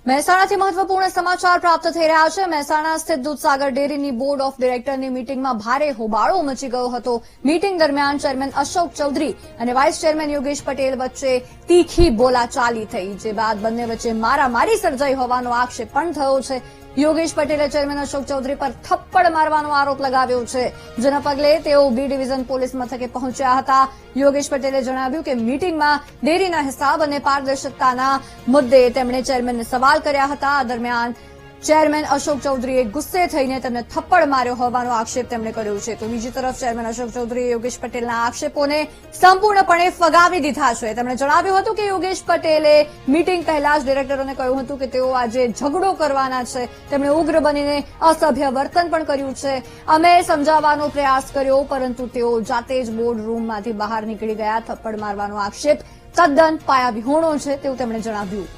મહેસાણાથી મહત્વપૂર્ણ સમાચાર પ્રાપ્ત થઈ રહ્યા છે। મહેસાણા સ્થિત દૂધસાગર ડેરીની બોર્ડ ઓફ ડિરેક્ટરની મીટિંગમાં ભારે હોબાળો મચી ગયો હતો। મીટિંગ દરમિયાન ચેરમેન અશોક ચૌધરી અને વાઇસ ચેરમેન યોગેશ પટેલ વચ્ચે તીખી બોલાચાલી થઈ, જે બાદ બંને વચ્ચે મારામારી સર્જાઈ હોવાનો આક્ષેપ પણ થયો છે। યોગેશ પટેલે ચેરમેન અશોક ચૌધરી પર થપ્પડ મારવાનો આરોપ લગાવ્યો છે, જેના પગલે તેઓ બી ડિવિઝન પોલીસ મથકે પહોંચ્યા હતા। યોગેશ પટેલે જણાવ્યું કે મીટિંગમાં ડેરીના હિસાબ અને પારદર્શકતાના મુદ્દે તેમણે ચેરમેનને સવાલ કર્યા હતા। આ દરમિયાન ચેરમેન અશોક ચૌધરીએ ગુસ્સે થઈને તેમને થપ્પડ માર્યો હોવાનો આક્ષેપ તેમણે કર્યો છે। તો બીજી તરફ ચેરમેન અશોક ચૌધરીએ યોગેશ પટેલના આક્ષેપોને સંપૂર્ણપણે ફગાવી દીધા છે। તેમણે જણાવ્યું હતું કે યોગેશ પટેલે મીટિંગ પહેલા જ ડિરેક્ટરોને કહ્યું હતું કે તેઓ આજે ઝઘડો કરવાના છે। તેમણે ઉગ્ર બનીને અસભ્ય વર્તન પણ કર્યું છે। અમે સમજાવવાનો પ્રયાસ કર્યો, પરંતુ તેઓ જાતે જ બોર્ડ રૂમમાંથી બહાર નીકળી ગયા। થપ્પડ મારવાનો આક્ષેપ તદ્દન પાયાવિહોણો છે તેવું તેમણે જણાવ્યું।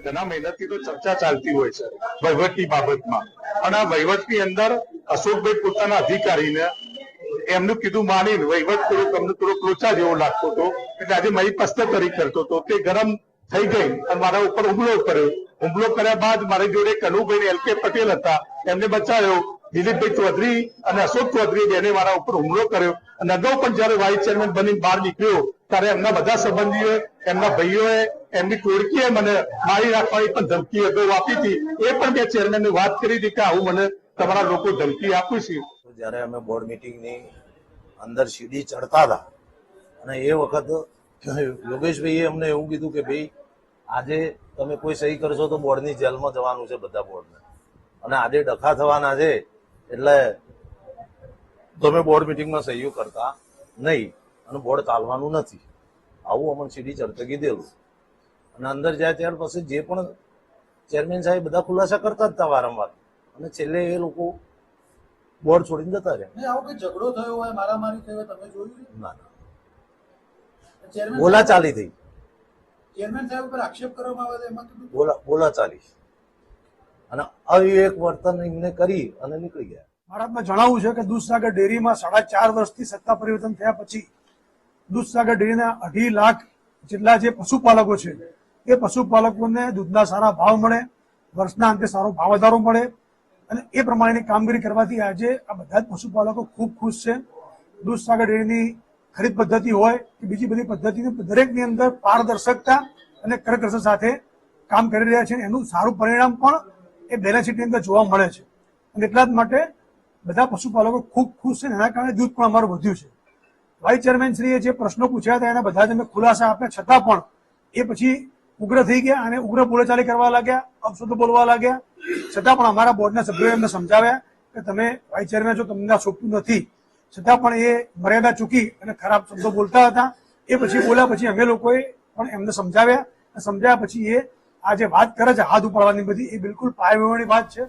ઘણા મહિનાથી તો ચર્ચા ચાલતી હોય છે વહીવટની બાબતમાં, અને આ વહીવટની અંદર અશોકભાઈ પોતાના અધિકારીને એમનું કીધું માનીને વહીવટ થોડોક લોચા જેવો લાગતો હતો, એટલે આજે મારી પસ્તરી કરતો હતો। તે ગરમ થઈ ગઈ અને મારા ઉપર હુમલો કર્યો। હુમલો કર્યા બાદ મારી જોડે કનુભાઈ એલ કે પટેલ હતા, એમને બચાવ્યો। દિલીપભાઈ ચૌધરી અને અશોક ચૌધરી બેને મારા ઉપર હુમલો કર્યો, અને અગાઉ પણ જયારે વાઇસ ચેરમેન બની બહાર નીકળ્યો ત્યારે એમના બધા સંબંધીઓએ, એમના ભાઈઓએ, એમની ટોળકીએ મને મારી નાખવાની પણ ધમકી અગાઉ આપી હતી। એ પણ મેં ચેરમેનને વાત કરી હતી કે આવું મને તમારા લોકો ધમકી આપી છે। જયારે અમે બોર્ડ મીટિંગની અંદર સીડી ચડતા હતા અને એ વખત યોગેશભાઈએ અમને એવું કીધું કે ભાઈ આજે તમે કોઈ સહી કરશો તો બોર્ડની જેલમાં જવાનું છે બધા બોર્ડને, અને આજે ડખા થવાના છે, એટલે તમે બોર્ડ મિટિંગમાં સહીઓ કરતા નહીં અને બોર્ડ ચાલવાનું નથી, આવું અમને સીડી ચડતે કીધેલું। અને અંદર જાય ત્યાર પછી જે પણ ચેરમેન સાહેબ બધા ખુલાસા કરતા જ હતા વારંવાર, અને છેલ્લે એ લોકો બોર્ડ છોડીને જતા રહ્યા। આવો કે ઝઘડો થયો હોય, મારામારી થઈ હોય, તમે જોયું? ના, બોલાચાલી થઈ। ચેરમેન સાહેબ ઉપર આક્ષેપ કરવામાં આવે એમાં બોલાચાલી અને અવિવેક વર્તન એમને કરી અને નીકળી ગયા। ભારતમાં જણાવવું છે કે દૂધસાગર ડેરીમાં 4.5 વર્ષથી સત્તા પરિવર્તન થયા પછી દૂધસાગર ડેરીના 2.5 લાખ જેટલા જે પશુપાલકો છે એ પશુપાલકોને દૂધના સારા ભાવ મળે, વર્ષના અંતે સારો ભાવ વધારો મળે, અને એ પ્રમાણેની કામગીરી કરવાથી આજે આ બધા જ પશુપાલકો ખૂબ ખુશ છે। દૂધસાગર ડેરીની ખરીદ પદ્ધતિ હોય કે બીજી બધી પદ્ધતિની દરેકની અંદર પારદર્શકતા અને કરકસર સાથે કામ કરી રહ્યા છે। એનું સારું પરિણામ પણ એ બેલેન્સ શીટની અંદર જોવા મળે છે, અને એટલા જ માટે બધા પશુપાલકો ખૂબ ખુશ છે, એના કારણે દૂધ પણ અમારું વધ્યું છે। વાઇસ ચેરમેન શ્રીએ જે પ્રશ્નો પૂછ્યા હતા એના બધા જ અમે ખુલાસા આપ્યા, છતાં પણ એ પછી ઉગ્ર થઈ ગયા અને ઉગ્ર બોલાચાલી કરવા લાગ્યા, અપશબ્દો બોલવા લાગ્યા। છતાં પણ અમારા બોર્ડના સભ્યોએ એમને સમજાવ્યા કે તમે વાઇસ ચેરમેન છો, તમને સોંપતું નથી, છતાં પણ એ મર્યાદા ચૂકી અને ખરાબ શબ્દો બોલતા હતા। એ પછી બોલ્યા પછી અમે લોકોએ પણ એમને સમજાવ્યા પછી એ આ જે વાત કરે છે હાથ ઉપાડવાની બધી, એ બિલકુલ પાયાવિહોણી વાત છે।